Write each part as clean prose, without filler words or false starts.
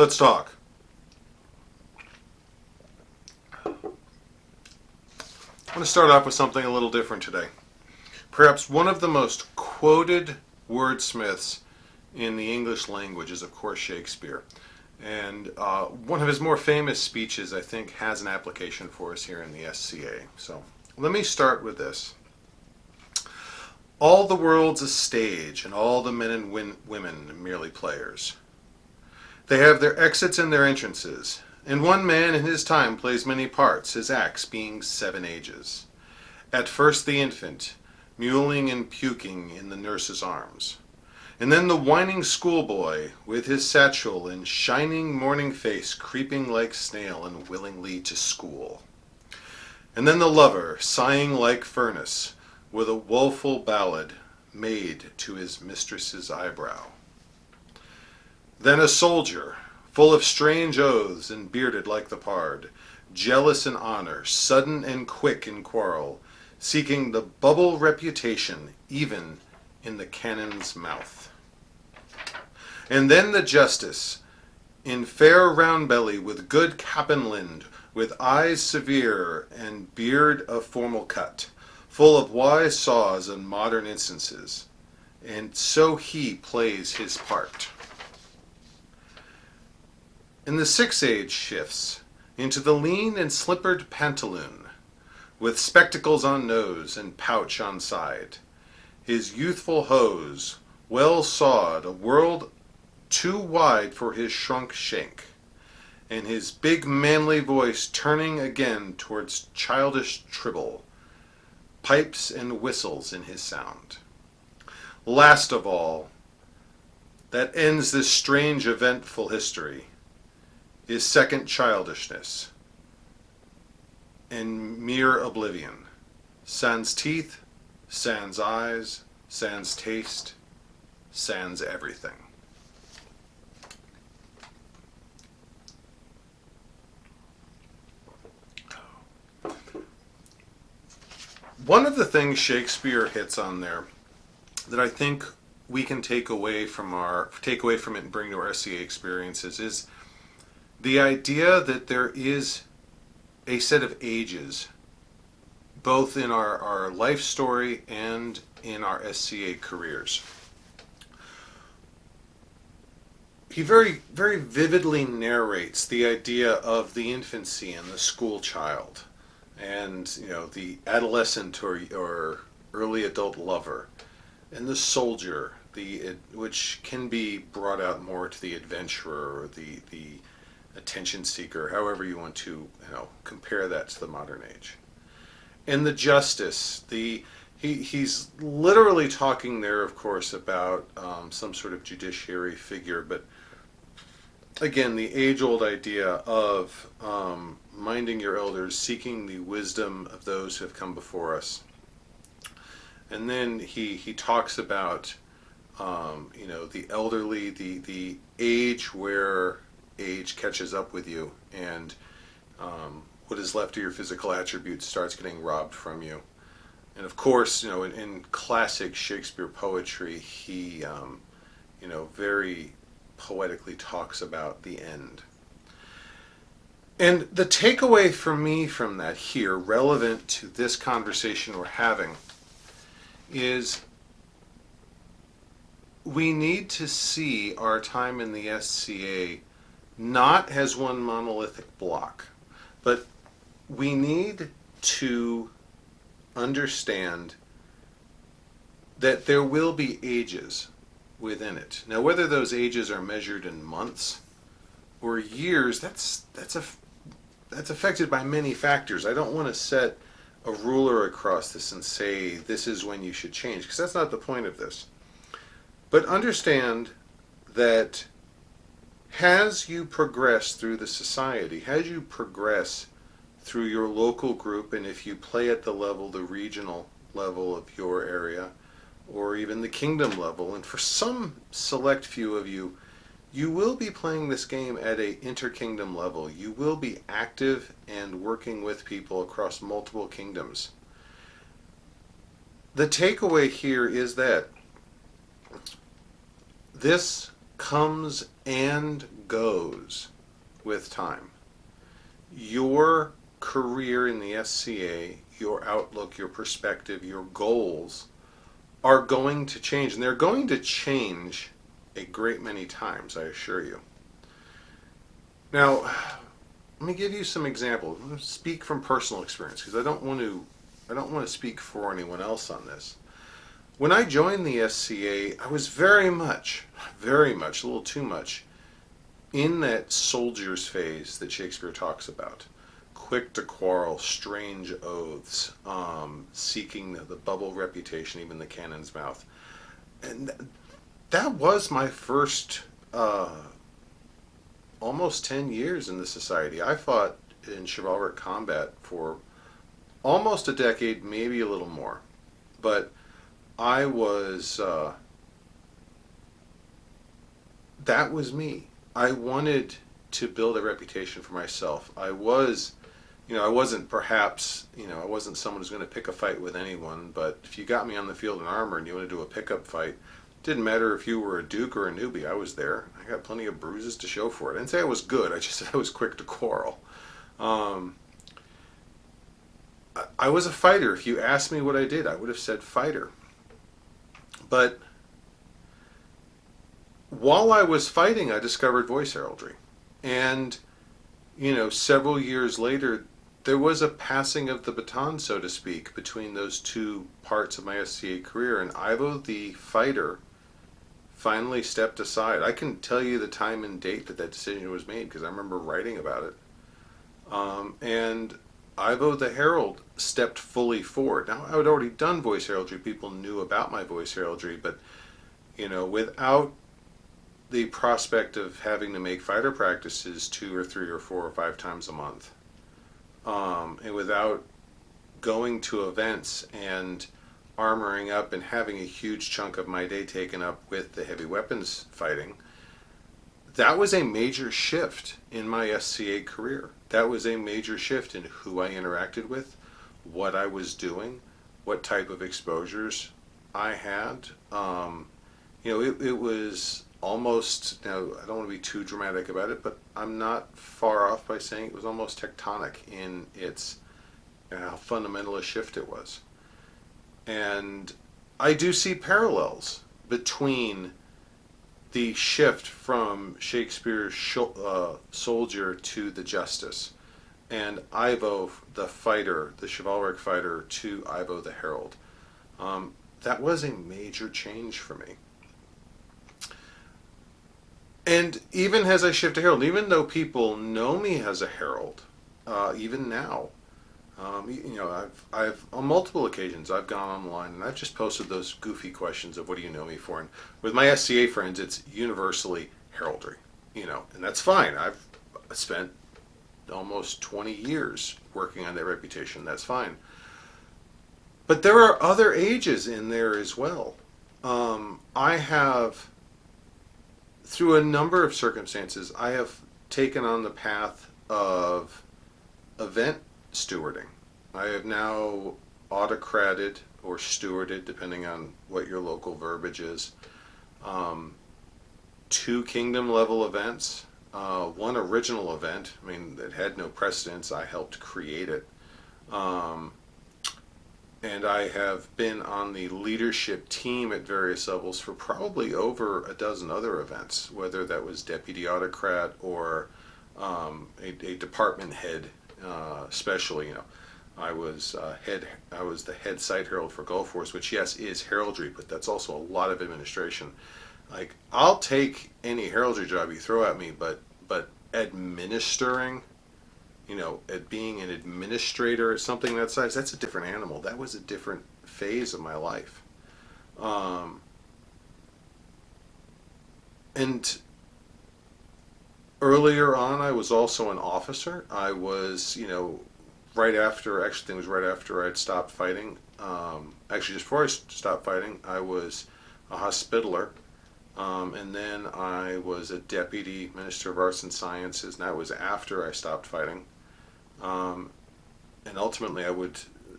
Let's talk. I want to start off with something a little different today. Perhaps one of the most quoted wordsmiths in the English language is, of course, Shakespeare. And one of his more famous speeches, I think, has an application for us here in the SCA. So let me start with this. All the world's a stage, and all the men and women merely players. They have their exits and their entrances, and one man in his time plays many parts, his acts being 7 ages. At first the infant, mewling and puking in the nurse's arms. And then the whining schoolboy, with his satchel and shining morning face, creeping like snail and willingly to school. And then the lover, sighing like furnace, with a woeful ballad made to his mistress's eyebrow. Then a soldier, full of strange oaths and bearded like the pard, jealous in honor, sudden and quick in quarrel, seeking the bubble reputation even in the cannon's mouth. And then the justice, in fair round belly, with good cap and lind, with eyes severe and beard of formal cut, full of wise saws and modern instances, and so he plays his part. And the 6th age shifts into the lean and slippered pantaloon, with spectacles on nose and pouch on side, his youthful hose well sawed, a world too wide for his shrunk shank, and his big manly voice turning again towards childish tribble, pipes and whistles in his sound. Last of all, that ends this strange eventful history, is second childishness and mere oblivion, sans teeth, sans eyes, sans taste, sans everything. One of the things Shakespeare hits on there that I think we can take away from it and bring to our SCA experiences is the idea that there is a set of ages, both in our life story and in our SCA careers. He very, very vividly narrates the idea of the infancy and the school child, and the adolescent or early adult lover, and the soldier, which can be brought out more to the adventurer or the attention seeker, however you want to compare that to the modern age. And the justice, he's literally talking there, of course, about some sort of judiciary figure, but again, the age-old idea of minding your elders, seeking the wisdom of those who have come before us. And then he talks about the elderly, the age where age catches up with you, and what is left of your physical attributes starts getting robbed from you. And of course, in classic Shakespeare poetry, he very poetically talks about the end. And the takeaway for me from that here, relevant to this conversation we're having, is we need to see our time in the SCA not as one monolithic block, but we need to understand that there will be ages within it. Now, whether those ages are measured in months or years, that's affected by many factors. I don't want to set a ruler across this and say this is when you should change, because that's not the point of this. But understand that as you progress through the society, as you progress through your local group, and if you play at the regional level of your area, or even the kingdom level, and for some select few of you, you will be playing this game at a interkingdom level. You will be active and working with people across multiple kingdoms. The takeaway here is that this comes and goes with time. Your career in the SCA, your outlook, your perspective, your goals are going to change, and they're going to change a great many times, I assure you. Now, let me give you some examples. I'm going to speak from personal experience because I don't want to speak for anyone else on this. When I joined the SCA, I was very much, a little too much, in that soldier's phase that Shakespeare talks about. Quick to quarrel, strange oaths, seeking the bubble reputation, even the cannon's mouth. And that was my first almost 10 years in the society. I fought in chivalric combat for almost a decade, maybe a little more. But I was, that was me. I wanted to build a reputation for myself. I wasn't perhaps, I wasn't someone who's going to pick a fight with anyone, but if you got me on the field in armor and you want to do a pickup fight, didn't matter if you were a duke or a newbie, I was there. I got plenty of bruises to show for it. I didn't say I was good, I just said I was quick to quarrel. Um, I was a fighter. If you asked me what I did, I would have said fighter. But while I was fighting, I discovered voice heraldry. And, several years later, there was a passing of the baton, so to speak, between those two parts of my SCA career. And Ivo, the fighter, finally stepped aside. I can tell you the time and date that decision was made because I remember writing about it. And Ivo the Herald stepped fully forward. Now, I had already done voice heraldry. People knew about my voice heraldry, but, without the prospect of having to make fighter practices 2 or 3 or 4 or 5 times a month, and without going to events and armoring up and having a huge chunk of my day taken up with the heavy weapons fighting, that was a major shift in my SCA career. That was a major shift in who I interacted with, what I was doing, what type of exposures I had. It was almost, now I don't want to be too dramatic about it, but I'm not far off by saying it was almost tectonic in its how fundamental a shift it was. And I do see parallels between the shift from Shakespeare's soldier to the justice, and Ivo the fighter, the chivalric fighter, to Ivo the herald. That was a major change for me. And even as I shift to herald, even though people know me as a herald, even now, I've on multiple occasions I've gone online and I've just posted those goofy questions of what do you know me for, and with my SCA friends it's universally heraldry, and that's fine. I've spent almost 20 years working on that reputation. That's fine. But there are other ages in there as well. I have, through a number of circumstances, I have taken on the path of event stewarding. I have now autocrated or stewarded, depending on what your local verbiage is, 2 kingdom level events, one original event. I mean, that had no precedence. I helped create it. And I have been on the leadership team at various levels for probably over a dozen other events, whether that was deputy autocrat or a department head, especially. I was the head site herald for Gulf Wars, which yes is heraldry, but that's also a lot of administration. Like, I'll take any heraldry job you throw at me, but administering, at being an administrator at something that size, that's a different animal. That was a different phase of my life. And earlier on, I was also an officer. I was, right after, actually, I think it was right after I'd stopped fighting. Actually, just before I stopped fighting, I was a hospitaller. And then I was a deputy minister of arts and sciences, and that was after I stopped fighting. Um, and ultimately, I would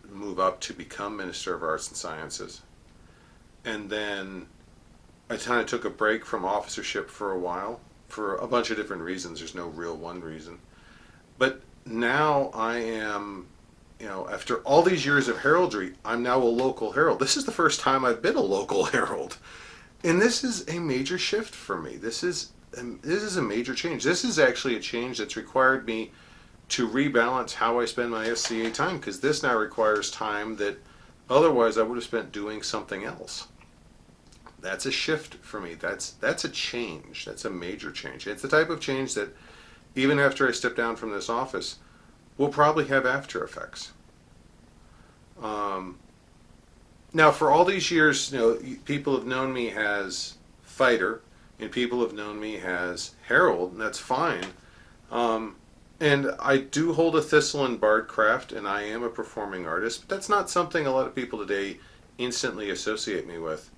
move up to become minister of arts and sciences. And then I kind of took a break from officership for a while for a bunch of different reasons. There's no real one reason. But now I am, after all these years of heraldry, I'm now a local herald. This is the first time I've been a local herald. And this is a major shift for me. This is a major change. This is actually a change that's required me to rebalance how I spend my SCA time, because this now requires time that otherwise I would have spent doing something else. That's a shift for me. That's a change. That's a major change. It's the type of change that even after I step down from this office will probably have after effects. Um, Now, for all these years, people have known me as fighter, and people have known me as herald, and that's fine. Um, and I do hold a thistle in bardcraft, and I am a performing artist, but that's not something a lot of people today instantly associate me with.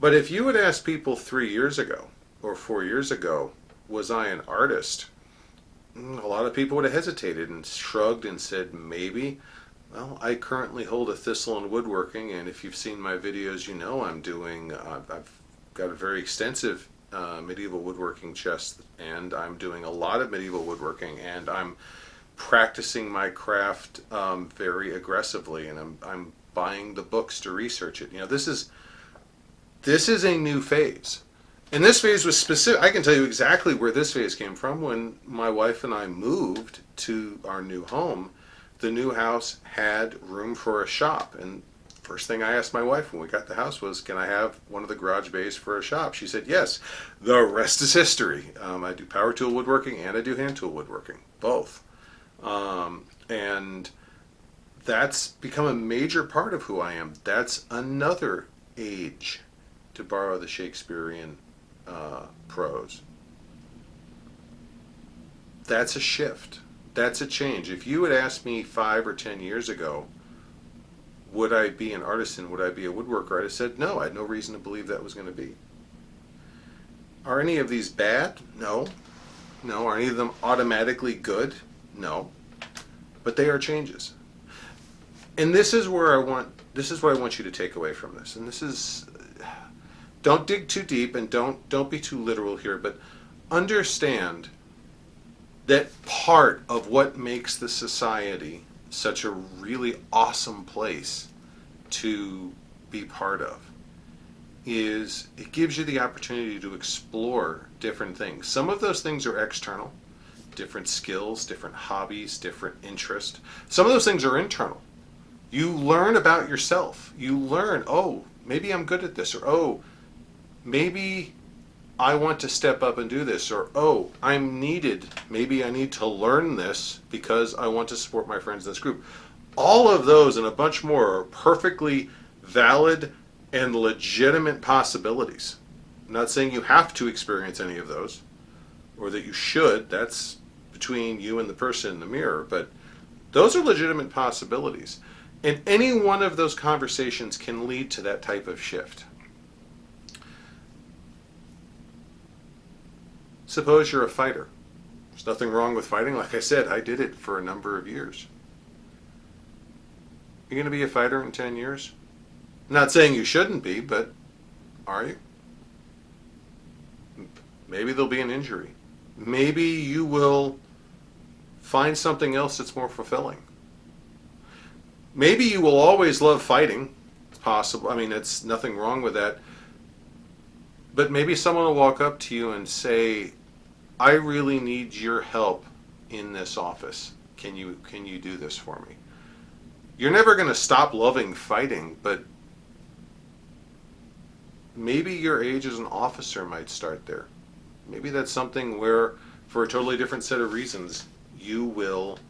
But if you had asked people 3 years ago or 4 years ago, was I an artist? A lot of people would have hesitated and shrugged and said, maybe. Well, I currently hold a thistle in woodworking, and if you've seen my videos, I've got a very extensive medieval woodworking chest, and I'm doing a lot of medieval woodworking, and I'm practicing my craft very aggressively, and I'm buying the books to research it. This is a new phase. And this phase was specific. I can tell you exactly where this phase came from. When my wife and I moved to our new home, the new house had room for a shop. And first thing I asked my wife when we got the house was, can I have one of the garage bays for a shop? She said, yes. The rest is history. I do power tool woodworking and I do hand tool woodworking, both. And that's become a major part of who I am. That's another age, to borrow the Shakespearean prose. That's a shift. That's a change. If you had asked me 5 or 10 years ago, would I be an artisan? Would I be a woodworker? I'd have said no. I had no reason to believe that was going to be. Are any of these bad? No. No. Are any of them automatically good? No. But they are changes. And this is what I want you to take away from this. And this is, don't dig too deep and don't be too literal here, but understand that part of what makes the society such a really awesome place to be part of is it gives you the opportunity to explore different things. Some of those things are external, different skills, different hobbies, different interests. Some of those things are internal. You learn about yourself. You learn, oh, maybe I'm good at this, or oh, maybe I want to step up and do this, or oh, I'm needed. Maybe I need to learn this because I want to support my friends in this group. All of those and a bunch more are perfectly valid and legitimate possibilities. I'm not saying you have to experience any of those or that you should. That's between you and the person in the mirror, but those are legitimate possibilities. And any one of those conversations can lead to that type of shift. Suppose you're a fighter. There's nothing wrong with fighting. Like I said, I did it for a number of years. You're going to be a fighter in 10 years? I'm not saying you shouldn't be, but are you? Maybe there'll be an injury. Maybe you will find something else that's more fulfilling. Maybe you will always love fighting. It's possible. I mean, it's nothing wrong with that. But maybe someone will walk up to you and say, I really need your help in this office. Can you do this for me? You're never going to stop loving fighting, but maybe your age as an officer might start there. Maybe that's something where, for a totally different set of reasons, you will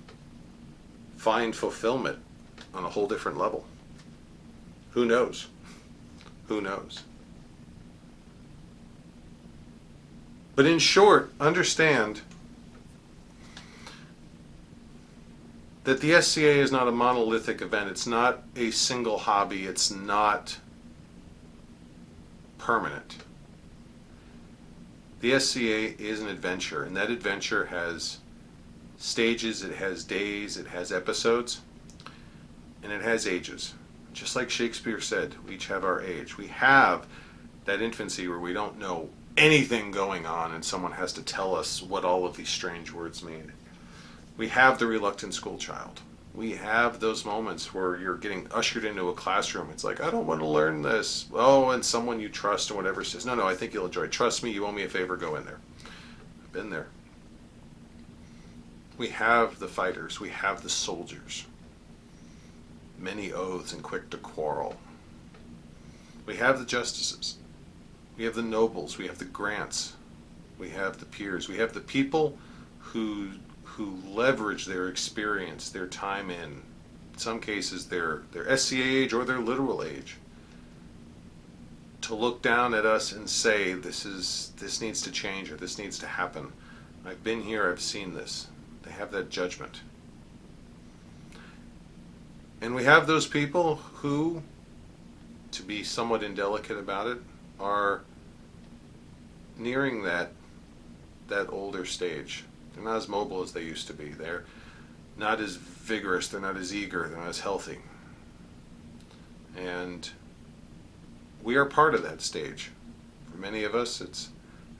find fulfillment on a whole different level. Who knows? Who knows? But in short, understand that the SCA is not a monolithic event. It's not a single hobby. It's not permanent. The SCA is an adventure, and that adventure has stages, it has days, it has episodes, and it has ages. Just like Shakespeare said, we each have our age. We have that infancy where we don't know anything going on and someone has to tell us what all of these strange words mean. We have the reluctant school child. We have those moments where you're getting ushered into a classroom. It's like, I don't want to learn this. Oh, and someone you trust or whatever says, no, I think you'll enjoy it. Trust me, you owe me a favor, go in there. I've been there. We have the fighters. We have the soldiers. Many oaths and quick to quarrel. We have the justices. We have the nobles. We have the grants. We have the peers. We have the people who leverage their experience, their time in some cases their SCAer age or their literal age, to look down at us and say, this needs to change or this needs to happen. I've been here, I've seen this. They have that judgment. And we have those people who, to be somewhat indelicate about it, are nearing that older stage. They're not as mobile as they used to be. They're not as vigorous. They're not as eager. They're not as healthy. And we are part of that stage. For many of us, it's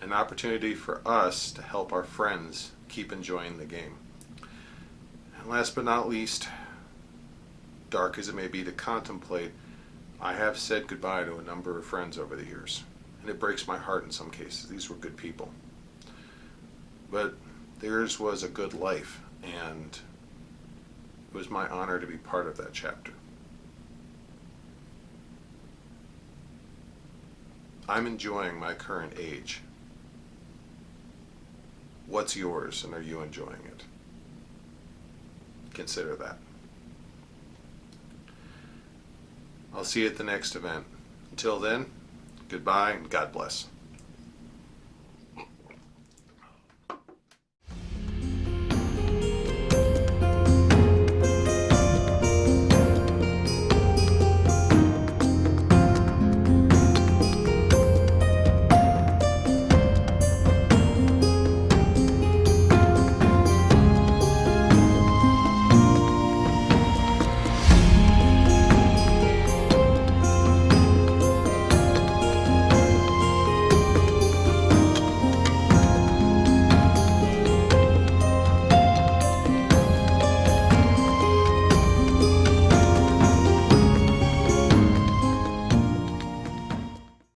an opportunity for us to help our friends keep enjoying the game. And last but not least, dark as it may be to contemplate, I have said goodbye to a number of friends over the years. And it breaks my heart in some cases. These were good people. But theirs was a good life, and it was my honor to be part of that chapter. I'm enjoying my current age. What's yours, and are you enjoying it? Consider that. I'll see you at the next event. Until then, goodbye and God bless.